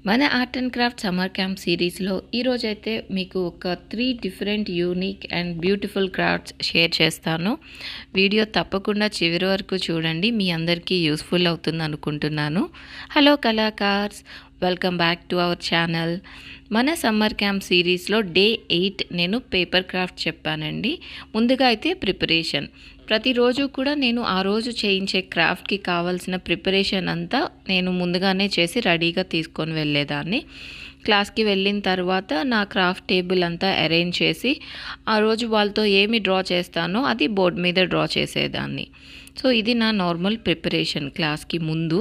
మన art and craft summer camp సిరీస్లో ఈరోజైతే మీకు ఒక 3 different unique and beautiful crafts share చేస్తాను. వీడియో తప్పకుండా చివరి వరకు చూడండి, మీ అందరికీ యూస్ఫుల్ అవుతుంది అనుకుంటున్నాను. హలో కళాకార్స్, welcome back to our channel. మన సమ్మర్ క్యాంప్ సిరీస్లో డే 8 నేను పేపర్ క్రాఫ్ట్ చెప్పానండి. ముందుగా అయితే ప్రిపరేషన్. ప్రతిరోజు కూడా నేను ఆ రోజు చేయించే క్రాఫ్ట్కి కావాల్సిన ప్రిపరేషన్ అంతా నేను ముందుగానే చేసి రెడీగా తీసుకొని వెళ్ళేదాన్ని. క్లాస్కి వెళ్ళిన తర్వాత నా క్రాఫ్ట్ టేబుల్ అంతా అరేంజ్ చేసి ఆ రోజు వాళ్ళతో ఏమి డ్రా చేస్తానో అది బోర్డు మీద డ్రా చేసేదాన్ని. సో ఇది నా నార్మల్ ప్రిపరేషన్ క్లాస్కి ముందు.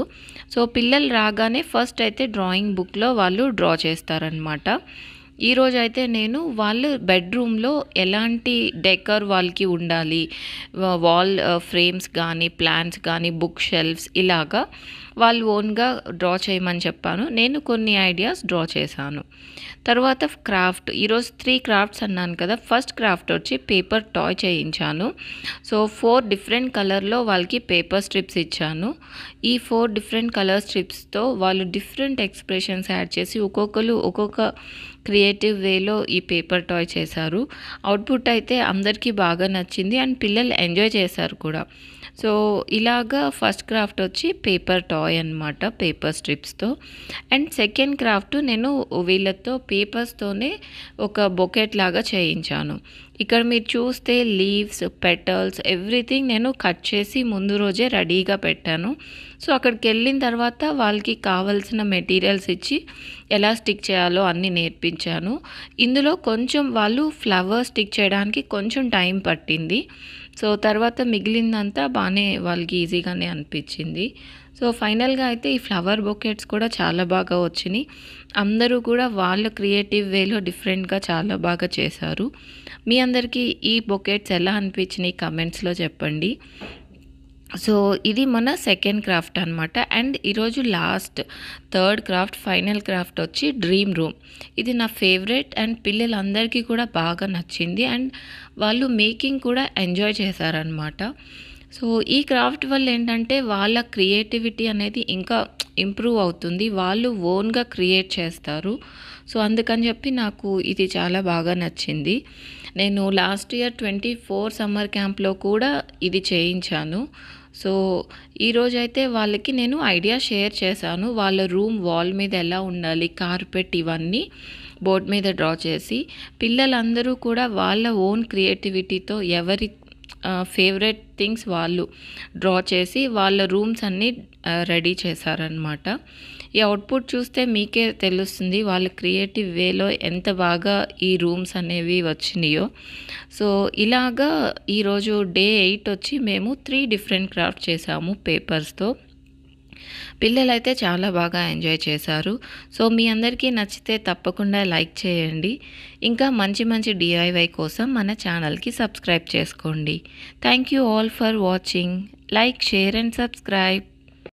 సో పిల్లలు రాగానే ఫస్ట్ అయితే డ్రాయింగ్ బుక్లో వాళ్ళు డ్రా చేస్తారనమాట. ఈరోజు అయితే నేను వాళ్ళు బెడ్రూమ్లో ఎలాంటి డెకర్ వాళ్ళకి ఉండాలి, వాల్ ఫ్రేమ్స్ కానీ ప్లాంట్స్ కానీ బుక్ షెల్ఫ్స్ ఇలాగా వాళ్ళు ఓన్గా డ్రా చేయమని చెప్పాను. నేను కొన్ని ఐడియాస్ డ్రా చేశాను. తర్వాత క్రాఫ్ట్, ఈరోజు 3 క్రాఫ్ట్స్ అన్నాను కదా. ఫస్ట్ క్రాఫ్ట్ వచ్చి పేపర్ టాయ్ చేయించాను. సో 4 డిఫరెంట్ కలర్లో వాళ్ళకి పేపర్ స్ట్రిప్స్ ఇచ్చాను. ఈ 4 డిఫరెంట్ కలర్ స్ట్రిప్స్తో వాళ్ళు డిఫరెంట్ ఎక్స్ప్రెషన్స్ యాడ్ చేసి ఒక్కొక్కరు ఒక్కొక్క క్రియేటివ్ వేలో ఈ పేపర్ టాయ్ చేశారు. అవుట్పుట్ అయితే అందరికీ బాగా నచ్చింది అండ్ పిల్లలు ఎంజాయ్ చేశారు కూడా. సో ఇలాగా ఫస్ట్ క్రాఫ్ట్ వచ్చి పేపర్ టాయ్ అన్నమాట, పేపర్ స్ట్రిప్స్తో. అండ్ సెకండ్ క్రాఫ్ట్ నేను వీళ్ళతో పేపర్స్తోనే ఒక బొకెట్ లాగా చేయించాను. ఇక్కడ మీరు చూస్తే లీవ్స్, పెటల్స్ ఎవ్రీథింగ్ నేను కట్ చేసి ముందు రోజే రెడీగా పెట్టాను. సో అక్కడికి వెళ్ళిన తర్వాత వాళ్ళకి కావాల్సిన మెటీరియల్స్ ఇచ్చి ఎలా స్టిక్ చేయాలో అన్నీ నేర్పించాను. ఇందులో కొంచెం వాళ్ళు ఫ్లవర్ స్టిక్ చేయడానికి కొంచెం టైం పట్టింది. సో తర్వాత మిగిలిందంతా బాగానే వాళ్ళకి ఈజీగానే అనిపించింది. సో ఫైనల్గా అయితే ఈ ఫ్లవర్ బొకెట్స్ కూడా చాలా బాగా వచ్చినాయి. అందరూ కూడా వాళ్ళ క్రియేటివ్ వేలో డిఫరెంట్గా చాలా బాగా చేశారు. మీ అందరికీ ఈ బొకెట్స్ ఎలా అనిపించినాయి కమెంట్స్లో చెప్పండి. సో ఇది మన సెకండ్ క్రాఫ్ట్ అనమాట. అండ్ ఈరోజు last third craft, final craft వచ్చి డ్రీమ్ రూమ్. ఇది నా ఫేవరెట్ అండ్ పిల్లలందరికీ కూడా బాగా నచ్చింది అండ్ వాళ్ళు మేకింగ్ కూడా ఎంజాయ్ చేశారనమాట. సో ఈ క్రాఫ్ట్ వల్ల ఏంటంటే వాళ్ళ క్రియేటివిటీ అనేది ఇంకా ఇంప్రూవ్ అవుతుంది, వాళ్ళు ఓన్గా క్రియేట్ చేస్తారు. సో అందుకని చెప్పి నాకు ఇది చాలా బాగా నచ్చింది. నేను లాస్ట్ ఇయర్ 24 సమ్మర్ క్యాంప్లో కూడా ఇది చేయించాను. సో ఈరోజైతే వాళ్ళకి నేను ఐడియా షేర్ చేశాను. వాళ్ళ రూమ్ వాల్ మీద ఎలా ఉండాలి, కార్పెట్ ఇవన్నీ బోర్డ్ మీద డ్రా చేసి పిల్లలందరూ కూడా వాళ్ళ ఓన్ క్రియేటివిటీతో ఎవరి ఫేవరెట్ థింగ్స్ వాళ్ళు డ్రా చేసి వాళ్ళ రూమ్స్ అన్నీ రెడీ చేశారనమాట. ఈ అవుట్పుట్ చూస్తే మీకే తెలుస్తుంది వాళ్ళ క్రియేటివ్ వేలో ఎంత బాగా ఈ రూమ్స్ అనేవి వచ్చినాయో. సో ఇలాగా ఈరోజు డే 8 వచ్చి మేము 3 డిఫరెంట్ క్రాఫ్ట్ చేసాము పేపర్స్తో. పిల్లలైతే చాలా బాగా ఎంజాయ్ చేశారు. సో మీ అందరికీ నచ్చితే తప్పకుండా లైక్ చేయండి. ఇంకా మంచి మంచి DIY కోసం మన ఛానల్కి సబ్స్క్రైబ్ చేసుకోండి. Thank you all for watching. Like, share and subscribe.